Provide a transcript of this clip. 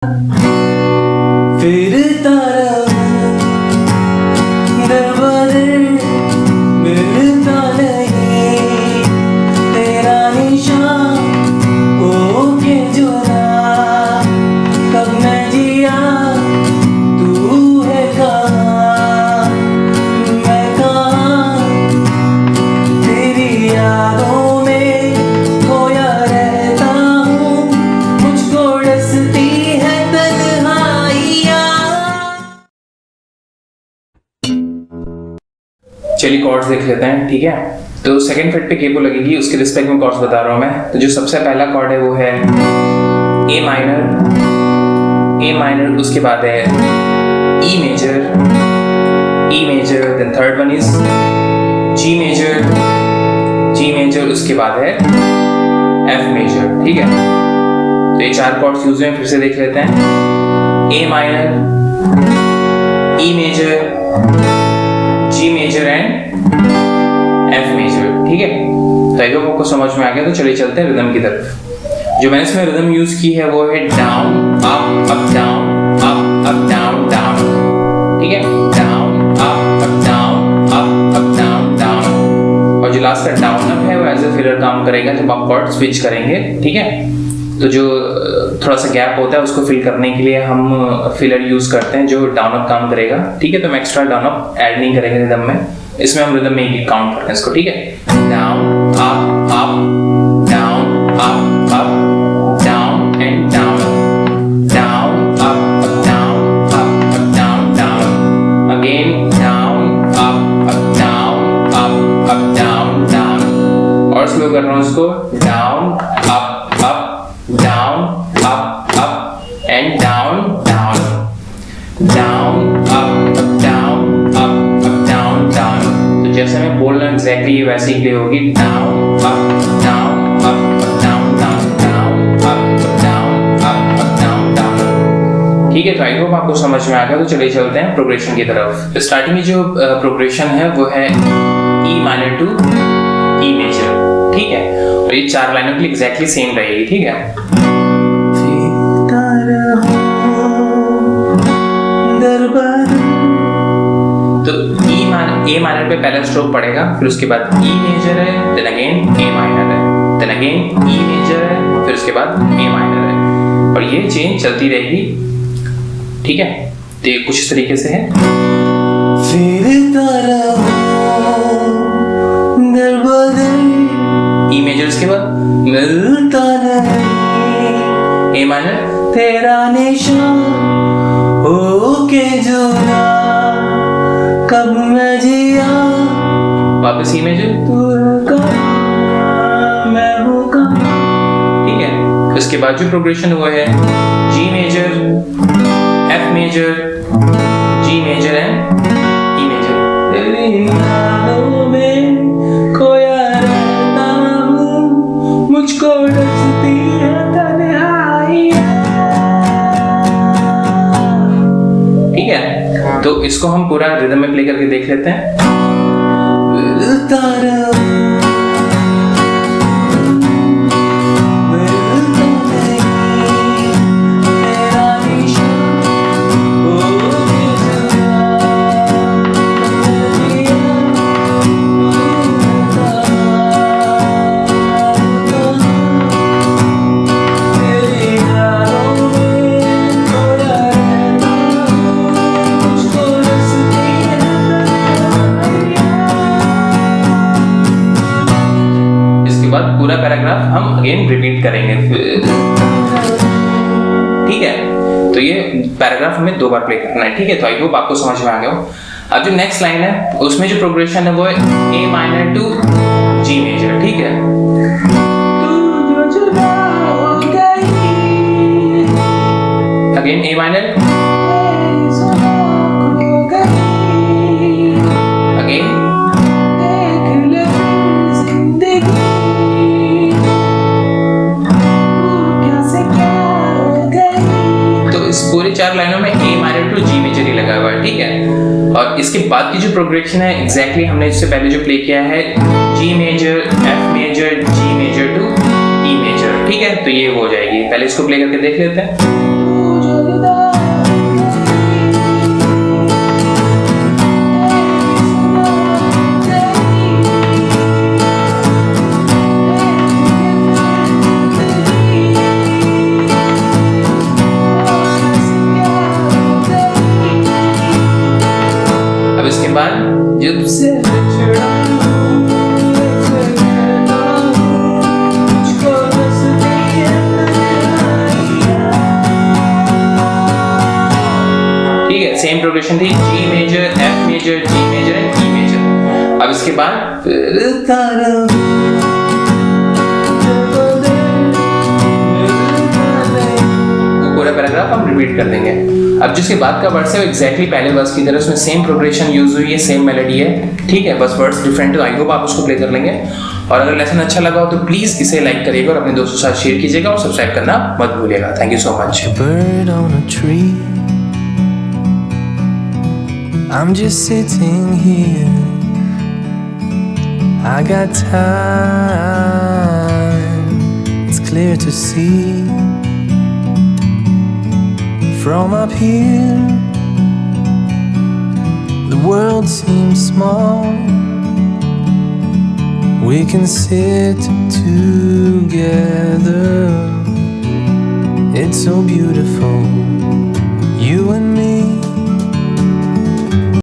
फिरता दरबारे मिलता नहीं तेरा निशान होके जुदा कब मैं जिया तू है कहाँ मैं कहाँ तेरी यादों में खोया रहता हूँ मुझको डसती है तन्हाइयाँ। चलिए कॉर्ड्स देख लेते हैं, ठीक है। तो सेकंड फ्रेट पे केबो लगेगी, उसके रिस्पेक्ट में कॉर्ड्स बता रहा हूँ मैं। तो जो सबसे पहला कॉर्ड है वो है ए माइनर, उसके बाद है E major, then third one is G major, उसके बाद है एफ मेजर, ठीक है। तो ये चार कॉर्ड्स यूज हुए, फिर से देख लेते हैं। A minor, E major, G major and F major, ठीक है। तो आई होप आपको समझ में आ गया। तो चलिए चलते हैं रिदम की तरफ। जो मैंने इसमें रिदम यूज की है वो है down up down up up down down, ठीक है। Down up down down. और जो लास्ट का डाउन अप है वो एज ए फिलर काम करेगा जब आप कॉर्ड स्विच करेंगे, ठीक है। तो जो थोड़ा सा गैप होता है उसको फिल करने के लिए हम फिलर यूज करते हैं जो डाउन अप काम करेगा, ठीक है। तो हम एक्स्ट्रा डाउन अप ऐड नहीं करेंगे रिदम में, इसमें हम रिदम में एक काउंट करते हैं इसको, ठीक है। Down up down and down up down again down up down. और स्लो कर रहा हूँ उसको, down up down up and down down। तो जैसे मैं बोल रहा हूँ एग्जैक्टली ये वैसे ही प्ले होगी, डाउन अप डाउन डाउन, ठीक है। तो आई होप आपको समझ में आ गया। तो चलिए चलते हैं प्रोग्रेशन की तरफ। तो स्टार्टिंग में जो प्रोग्रेशन है वो है E minor to E major, ठीक है। और ये चार लाइनों के लिए एग्जैक्टली सेम रहेगी, ठीक है। तो ए माइनर पे पहला स्ट्रोक पड़ेगा, फिर उसके बाद ई मेजर है, देन अगेन ए माइनर है, देन अगेन ई मेजर है, फिर उसके बाद ए माइनर है। और ये चेंज चलती रहेगी, ठीक है। तो ये कुछ इस तरीके से है। ई मेजर, उसके बाद मिलता नहीं ए माइनर, तेरा निशान होके जुदा कब मैं जिया वापस ई मेजर, तू कहाँ मैं हूँ कहाँ, ठीक है। उसके बाद जो प्रोग्रेशन हुआ है G major, F major, G major and E major. तेरी यादों में खोया रहता हूँ मुझको डसती है तन्हाइयाँ। ठीक है। तो इसको हम पूरा रिदम में प्ले करके देख लेते हैं। पूरा पैराग्राफ हम अगेन रिपीट करेंगे, ठीक है। तो ये पैराग्राफ हमें 2 बार प्ले करना है, ठीक है। तो आई होप आपको समझ में आ गया हो। अब जो नेक्स्ट लाइन है उसमें जो प्रोग्रेशन है वो है A minor to G major, ठीक है। अगेन ए माइनर, अगेन पूरे 4 लाइनों में A minor to G major ही लगा हुआ है, ठीक है। और इसके बाद की जो प्रोग्रेशन है एग्जैक्टली हमने इससे पहले जो प्ले किया है G major, F major, G major to E major, ठीक है। तो ये हो जाएगी। पहले इसको प्ले करके देख लेते हैं। सेम प्रोग्रेशन थी, G major, F major, G major and E major. अब इसके बाद पूरा पैराग्राफ हम रिपीट कर देंगे। अब जिसके बाद का वर्स है वो एग्जैक्टली पहले वर्स की तरह, उसमें सेम प्रोग्रेशन यूज हुई है, सेम मेलोडी है, ठीक है, बस वर्ड्स डिफरेंट है। आई होप आप उसको प्ले कर लेंगे। और अगर लेसन अच्छा लगा हो तो प्लीज इसे लाइक करिएगा और अपने दोस्तों के साथ शेयर कीजिएगा और सब्सक्राइब करना मत भूलिएगा। Thank you so much. Bird on a tree, I'm just sitting here. I got time, it's clear to see. From up here, the world seems small. We can sit together. It's so beautiful.